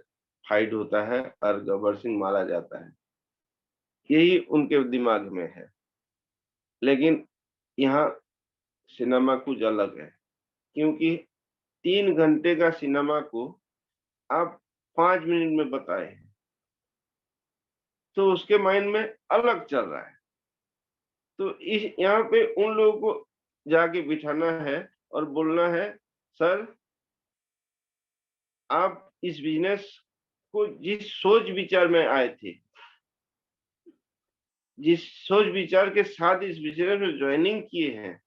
फाइट होता है और गब्बर सिंह मारा जाता है। यही उनके दिमाग में है। लेकिन यहाँ सिनेमा कुछ अलग है, क्योंकि 3 घंटे का सिनेमा को आप 5 मिनट में बताए, तो उसके माइंड में अलग चल रहा है। तो इस यहाँ पे उन लोगों को जाके बिठाना है और बोलना है, सर आप इस बिजनेस को जिस सोच विचार में आए थे, जिस सोच विचार के साथ इस बिजनेस में ज्वाइनिंग किए हैं,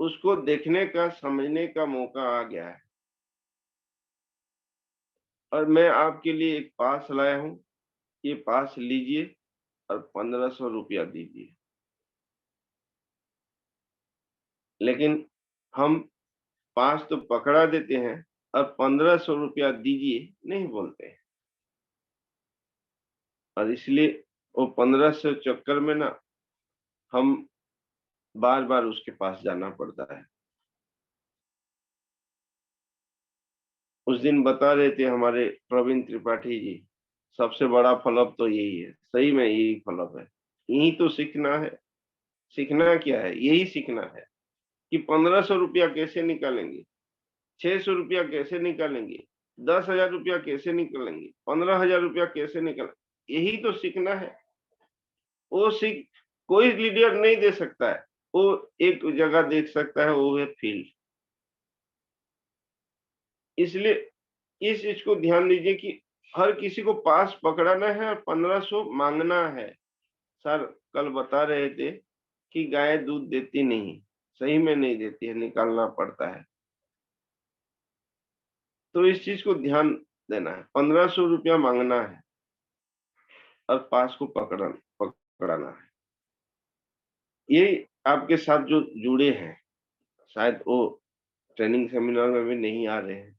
उसको देखने का, समझने का मौका आ गया है, और मैं आपके लिए एक पास लाया हूँ, ये पास लीजिए और 1500 रुपया दीजिए। लेकिन हम पास तो पकड़ा देते हैं और 1500 रुपया दीजिए नहीं बोलते हैं, और इसलिए वो 1500 चक्कर में ना हम बार बार उसके पास जाना पड़ता है। उस दिन बता रहे थे हमारे प्रवीण त्रिपाठी जी, सबसे बड़ा फ्लॉप तो यही है। सही में यही फ्लॉप है। यही तो सीखना है। सीखना क्या है? यही सीखना है कि 1500 रुपया कैसे निकालेंगे, 600 रुपया कैसे निकालेंगे, 10,000 रुपया कैसे निकालेंगे, 15,000 रुपया कैसे निकालेंगे, यही तो सीखना है। वो सीख कोई लीडर नहीं दे सकता है, वो एक जगह देख सकता है, वो है फील्ड। इसलिए इस चीज को ध्यान दीजिए कि हर किसी को पास पकड़ाना है और 1500 मांगना है। सर कल बता रहे थे कि गाय दूध देती नहीं, सही में नहीं देती है, निकालना पड़ता है। तो इस चीज को ध्यान देना है। 1500 रुपया मांगना है और पास को पकड़ाना है। ये आपके साथ जो जुड़े हैं, शायद वो ट्रेनिंग सेमिनार में भी नहीं आ रहे हैं,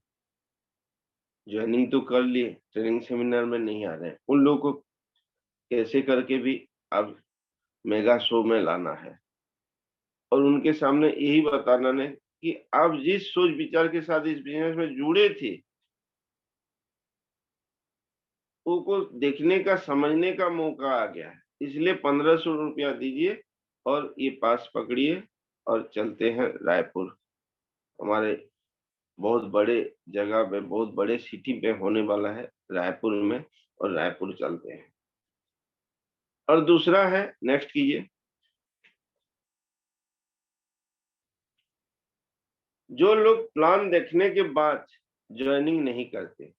ज्वाइनिंग तो कर लिए, ट्रेनिंग सेमिनार में नहीं आ रहे हैं, उन लोगों को कैसे करके भी अब मेगा शो में लाना है, और उनके सामने यही बताना है कि आप जिस सोच विचार के साथ इस बिजनेस में जुड़े थे, वो को देखने का, समझने का मौका आ गया है। इसलिए 1500 रुपया दीजिए और ये पास पकड़िए और चलते हैं रायपुर। हमारे बहुत बड़े जगह पे, बहुत बड़े सिटी पे होने वाला है रायपुर में, और रायपुर चलते हैं। और दूसरा है, नेक्स्ट कीजिए, जो लोग प्लान देखने के बाद ज्वाइनिंग नहीं करते,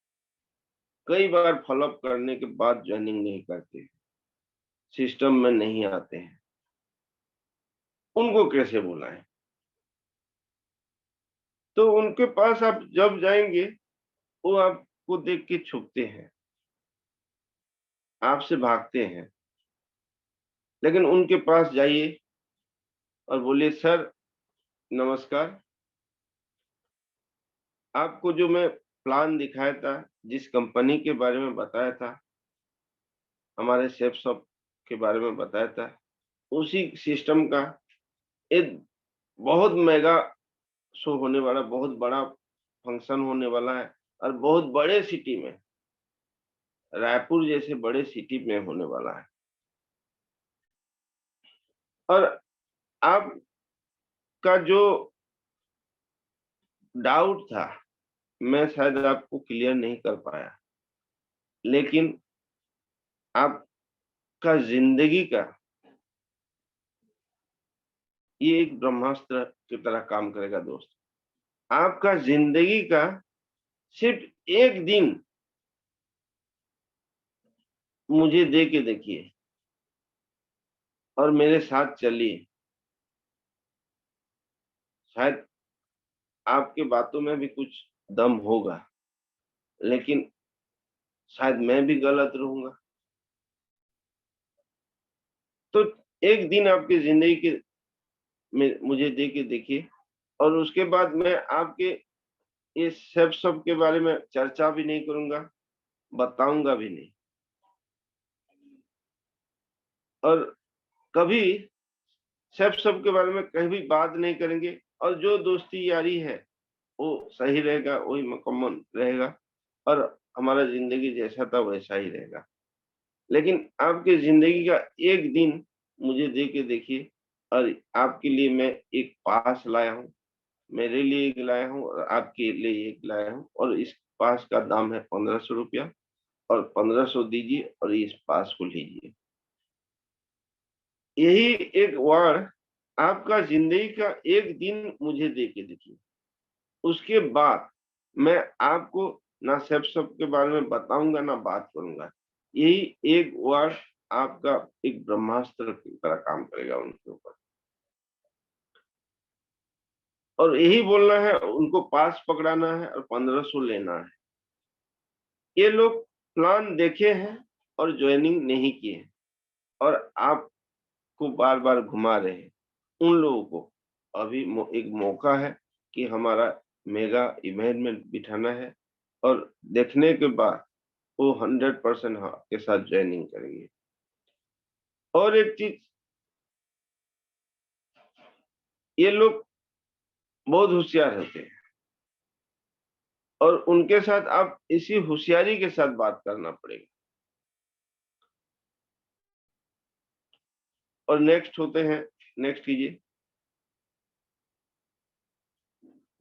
कई बार फॉलोअप करने के बाद ज्वाइनिंग नहीं करते, सिस्टम में नहीं आते हैं, उनको कैसे बुलाएं? तो उनके पास आप जब जाएंगे वो आपको देख के छुपते हैं, आपसे भागते हैं। लेकिन उनके पास जाइए और बोलिए, सर नमस्कार, आपको जो मैं प्लान दिखाया था, जिस कंपनी के बारे में बताया था, हमारे शेफ शॉप के बारे में बताया था, उसी सिस्टम का एक बहुत मेगा शो होने वाला, बहुत बड़ा फंक्शन होने वाला है, और बहुत बड़े सिटी में, रायपुर जैसे बड़े सिटी में होने वाला है। और आपका जो डाउट था, मैं शायद आपको क्लियर नहीं कर पाया, लेकिन आपका जिंदगी का ये एक ब्रह्मास्त्र की तरह काम करेगा दोस्त। आपका जिंदगी का सिर्फ एक दिन मुझे दे के देखिए और मेरे साथ चलिए। शायद आपके बातों में भी कुछ दम होगा, लेकिन शायद मैं भी गलत रहूंगा। तो एक दिन आपकी जिंदगी के में मुझे दे के देखिए, और उसके बाद मैं आपके इस सब के बारे में चर्चा भी नहीं करूंगा, बताऊंगा भी नहीं, और कभी सब के बारे में कभी बात नहीं करेंगे। और जो दोस्ती यारी है वो सही रहेगा, वही मुकम्मल रहेगा, और हमारा जिंदगी जैसा था वैसा ही रहेगा। लेकिन आपकी जिंदगी का एक दिन मुझे दे के देखिए, और आपके लिए मैं एक पास लाया हूँ, मेरे लिए एक लाया हूँ और आपके लिए एक लाया हूँ, और इस पास का दाम है 1500 रुपया, और 1500 दीजिए और इस पास को लीजिए। यही एक वर्ड आपका जिंदगी का एक दिन मुझे दे के देखिए, उसके बाद मैं आपको ना सब के बारे में बताऊंगा ना बात करूंगा। यही एक वर्ड आपका एक ब्रह्मास्त्र की तरह काम करेगा उनके ऊपर, और यही बोलना है, उनको पास पकड़ाना है और 1500 लेना है। ये लोग प्लान देखे हैं और ज्वाइनिंग नहीं किए हैं, और आपको बार बार घुमा रहे हैं। उन लोगों को अभी एक मौका है कि हमारा मेगा इवेंट में बिठाना है, और देखने के बाद वो 100% हाँ के साथ ज्वाइनिंग करेंगे। और एक चीज, ये लोग बहुत होशियार होते हैं, और उनके साथ आप इसी होशियारी के साथ बात करना पड़ेगा। और नेक्स्ट होते हैं, नेक्स्ट कीजिए,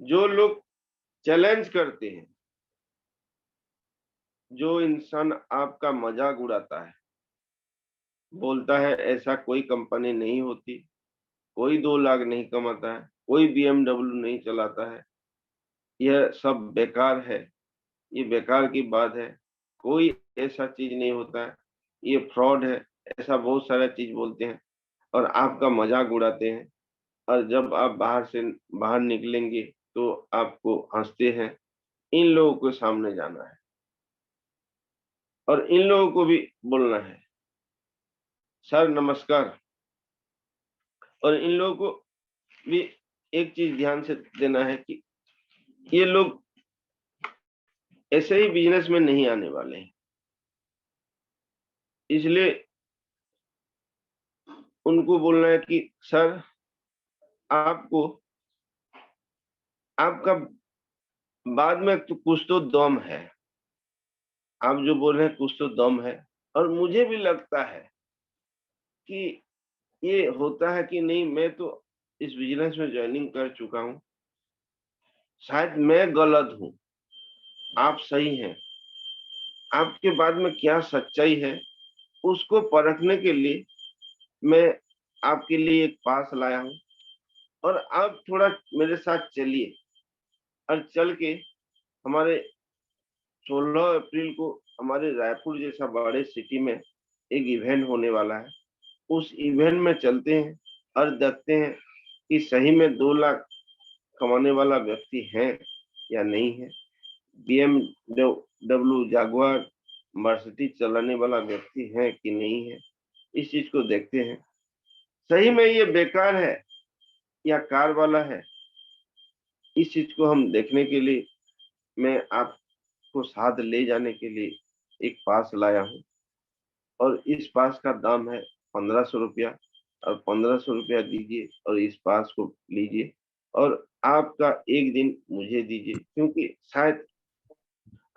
जो लोग चैलेंज करते हैं, जो इंसान आपका मजाक उड़ाता है, बोलता है ऐसा कोई कंपनी नहीं होती, कोई 2 लाख नहीं कमाता है, कोई BMW नहीं चलाता है, यह सब बेकार है, ये बेकार की बात है, कोई ऐसा चीज नहीं होता है, ये फ्रॉड है, ऐसा बहुत सारा चीज बोलते हैं और आपका मजाक उड़ाते हैं। और जब आप बाहर निकलेंगे तो आपको हंसते हैं। इन लोगों के सामने जाना है और इन लोगों को भी बोलना है, सर नमस्कार। और इन लोगों को भी एक चीज ध्यान से देना है कि ये लोग ऐसे ही बिजनेस में नहीं आने वाले हैं, इसलिए उनको बोलना है कि सर आपको, आपका बाद में तो कुछ तो दम है, आप जो बोल रहे हैं कुछ तो दम है, और मुझे भी लगता है कि ये होता है कि नहीं, मैं तो इस बिजनेस में ज्वाइनिंग कर चुका हूँ, शायद मैं गलत हूँ, आप सही हैं, आपके बाद में क्या सच्चाई है उसको परखने के लिए मैं आपके लिए एक पास लाया हूँ, और आप थोड़ा मेरे साथ चलिए और चल के हमारे 16 अप्रैल को हमारे रायपुर जैसा बड़े सिटी में एक इवेंट होने वाला है। उस इवेंट में चलते हैं और देखते हैं कि सही में 2 लाख कमाने वाला व्यक्ति है या नहीं है। BMW जागुआर मर्सिडीज चलाने वाला व्यक्ति है कि नहीं है, इस चीज को देखते हैं। सही में ये बेकार है या कार वाला है, इस चीज को हम देखने के लिए मैं आपको साथ ले जाने के लिए एक पास लाया हूँ, और इस पास का दाम है 1500 रुपया, और 1500 रुपया दीजिए और इस पास को लीजिए, और आपका एक दिन मुझे दीजिए, क्योंकि शायद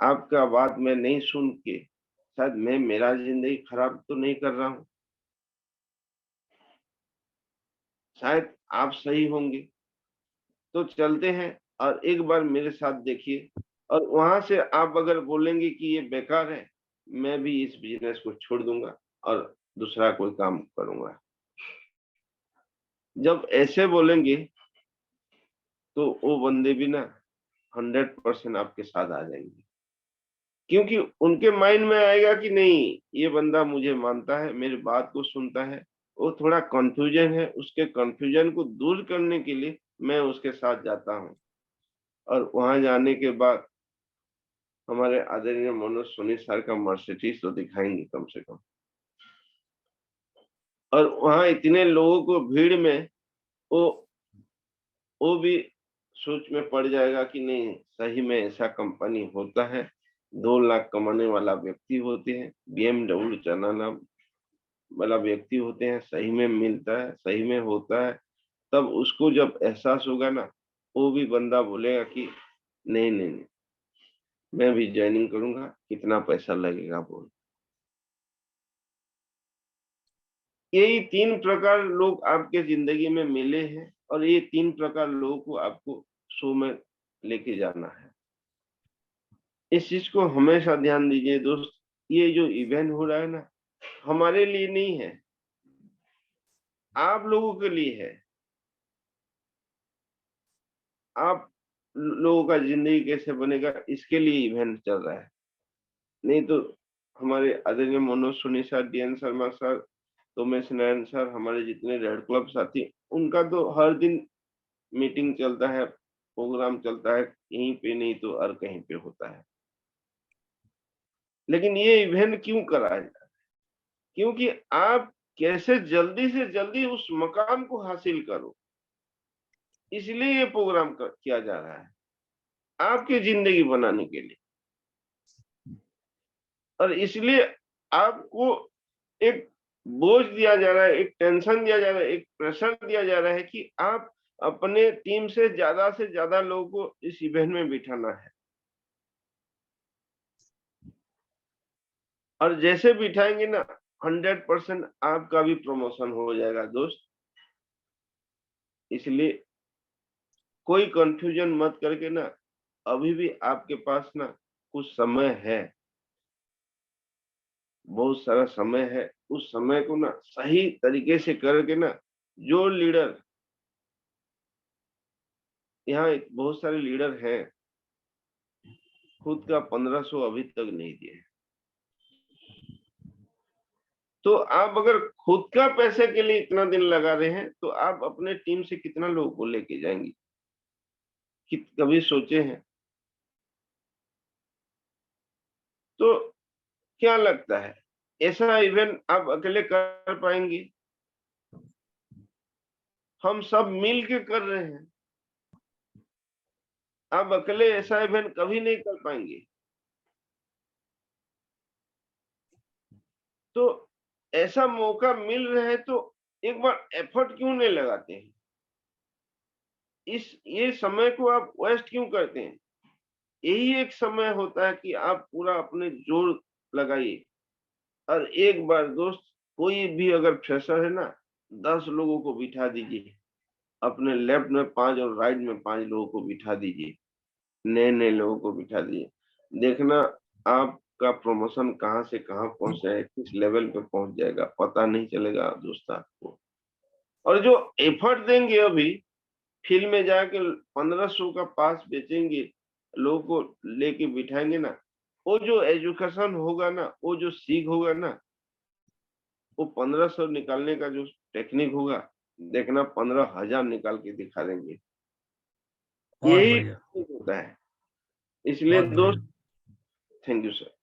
आपका बात मैं नहीं सुन के शायद मैं मेरा जिंदगी खराब तो नहीं कर रहा हूँ, शायद आप सही होंगे। तो चलते हैं और एक बार मेरे साथ देखिए, और वहां से आप अगर बोलेंगे कि ये बेकार है, मैं भी इस बिजनेस को छोड़ दूंगा और दूसरा कोई काम करूंगा। जब ऐसे बोलेंगे तो वो बंदे भी ना 100% आपके साथ आ जाएंगे, क्योंकि उनके माइंड में आएगा कि नहीं, ये बंदा मुझे मानता है, मेरी बात को सुनता है, वो थोड़ा कंफ्यूजन है, उसके कंफ्यूजन को दूर करने के लिए मैं उसके साथ जाता हूँ। और वहां जाने के बाद हमारे आदरणीय मनोज सोनी सर का मर्सिडीज तो दिखाएंगे कम से कम, और वहां इतने लोगों को भीड़ में वो वो भी सोच में पड़ जाएगा कि नहीं, सही में ऐसा कंपनी होता है, 2 लाख कमाने वाला व्यक्ति होते हैं, BMW चलाना वाला व्यक्ति होते हैं, सही में मिलता है, सही में होता है। तब उसको जब एहसास होगा ना, वो भी बंदा बोलेगा कि नहीं नहीं नहीं, मैं भी ज्वाइनिंग करूंगा, कितना पैसा लगेगा बोल। यही 3 प्रकार लोग आपके जिंदगी में मिले हैं, और ये 3 प्रकार लोगों को आपको शो में लेके जाना है। इस चीज को हमेशा ध्यान दीजिए दोस्त, ये जो इवेंट हो रहा है ना, हमारे लिए नहीं है, आप लोगों के लिए है। आप लोगों का जिंदगी कैसे बनेगा, इसके लिए इवेंट चल रहा है। नहीं तो हमारे आदरणीय Manoj Soni sir, DN Sharma sir, Tomesh Narayan sir, हमारे जितने रेड क्लब साथी, उनका तो हर दिन मीटिंग चलता है, प्रोग्राम चलता है, यहीं पे नहीं तो और कहीं पे होता है। लेकिन ये इवेंट क्यों कराया जा रहा है? क्योंकि आप कैसे जल्दी से जल्दी उस मकाम को हासिल करो, इसलिए ये प्रोग्राम किया जा रहा है, आपकी जिंदगी बनाने के लिए। और इसलिए आपको एक बोझ दिया जा रहा है, एक टेंशन दिया जा रहा है, एक प्रेशर दिया जा रहा है कि आप अपने टीम से ज्यादा लोगों को इस इवेंट में बिठाना है, और जैसे बिठाएंगे ना 100% आपका भी प्रमोशन हो जाएगा दोस्त। इसलिए कोई कंफ्यूजन मत करके ना, अभी भी आपके पास ना कुछ समय है, बहुत सारा समय है, उस समय को ना सही तरीके से करके ना, जो लीडर यहाँ बहुत सारे लीडर हैं, खुद का 1500 अभी तक नहीं दिए, तो आप अगर खुद का पैसे के लिए इतना दिन लगा रहे हैं, तो आप अपने टीम से कितना लोगों को लेके जाएंगे, कभी सोचे हैं? तो क्या लगता है, ऐसा इवेंट आप अकेले कर पाएंगे? हम सब मिल के कर रहे हैं, आप अकेले ऐसा इवेंट कभी नहीं कर पाएंगे। तो ऐसा मौका मिल रहा है तो एक बार एफर्ट क्यों नहीं लगाते हैं? ये समय को आप वेस्ट क्यों करते हैं? यही एक समय होता है कि आप पूरा अपने जोर लगाइए, और एक बार दोस्त कोई भी अगर फ्रेशर है ना, 10 लोगों को बिठा दीजिए, अपने लेफ्ट में 5 और राइट में 5 लोगों को बिठा दीजिए, नए लोगों को बिठा दीजिए। देखना आपका प्रमोशन कहाँ से कहाँ पहुंच जाए, किस लेवल पे पहुंच जाएगा, पता नहीं चलेगा दोस्त आपको। और जो एफर्ट देंगे अभी फील्ड में जाके 1500 का पास बेचेंगे, लोगों को लेके बिठाएंगे ना, वो जो एजुकेशन होगा ना, वो जो सीख होगा ना, वो 1500 निकालने का जो टेक्निक होगा, देखना 15,000 निकाल के दिखा देंगे। बहुत यही बढ़िया, होता है। इसलिए बहुत दोस्त, बढ़िया। Thank you sir.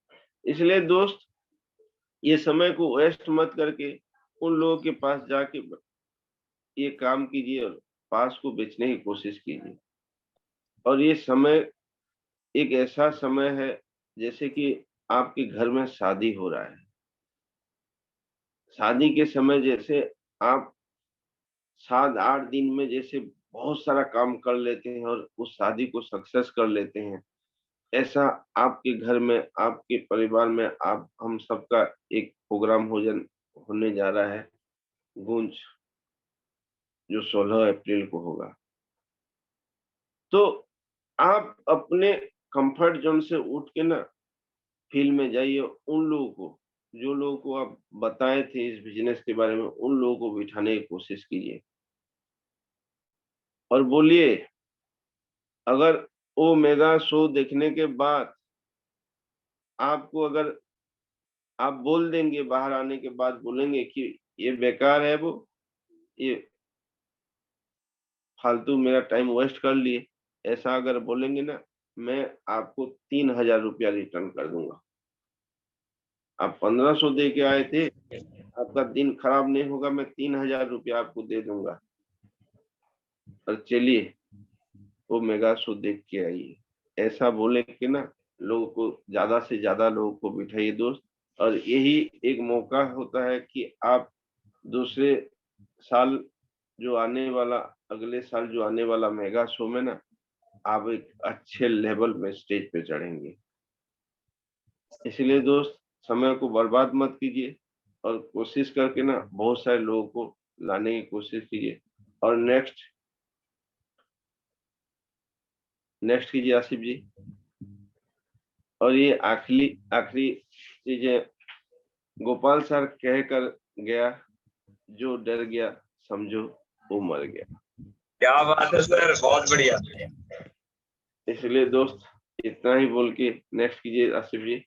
इसलिए दोस्त, ये समय को वेस्ट मत करके उन लोगों के पास जाके ये काम कीजिए और पास को बेचने की कोशिश कीजिए। और ये समय एक ऐसा समय है जैसे कि आपके घर में शादी हो रहा है। शादी के समय जैसे आप 7-8 दिन में जैसे बहुत सारा काम कर लेते हैं और उस शादी को सक्सेस कर लेते हैं, ऐसा आपके घर में, आपके परिवार में आप हम सबका एक प्रोग्राम होने जा रहा है, गूंज, जो 16 अप्रैल को होगा। तो आप अपने कंफर्ट जोन से उठ के ना फील्ड में जाइए, उन लोगों को, जो लोगों को आप बताए थे इस बिजनेस के बारे में, उन लोगों को बिठाने की कोशिश कीजिए और बोलिए, अगर वो मेगा शो देखने के बाद आपको, अगर आप बोल देंगे, बाहर आने के बाद बोलेंगे कि ये बेकार है, वो ये फालतू मेरा टाइम वेस्ट कर लिए, ऐसा अगर बोलेंगे ना, मैं आपको 3,000 रुपया रिटर्न कर दूंगा। आप 1500 दे के आए थे, आपका दिन खराब नहीं होगा, मैं 3,000 रुपया आपको दे दूंगा। और चलिए वो मेगा शो देख के आइए, ऐसा बोले कि ना, लोगों को, ज्यादा से ज्यादा लोगों को बिठाइए दोस्त। और यही एक मौका होता है कि आप दूसरे साल जो आने वाला, अगले साल जो आने वाला मेगा शो में ना, आप एक अच्छे लेवल में स्टेज पे चढ़ेंगे। इसलिए दोस्त, समय को बर्बाद मत कीजिए और कोशिश करके ना बहुत सारे लोगों को लाने की कोशिश कीजिए। और नेक्स्ट कीजिए आसिफ जी। और ये आखिरी आखिरी चीज है, गोपाल सर कह कर गया, जो डर गया समझो वो मर गया। क्या बात है सर, बहुत बढ़िया। इसलिए दोस्त, इतना ही बोल के नेक्स्ट कीजिए आसिफ जी।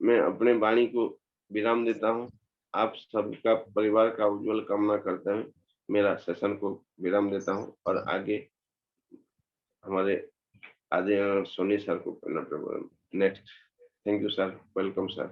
मैं अपने वाणी को विराम देता हूँ। आप सबका परिवार का उज्जवल कामना करता हूँ। मेरा सेशन को विराम देता हूँ और आगे हमारे आदरणीय सोनी सर को करना। Next. Thank you sir, welcome sir.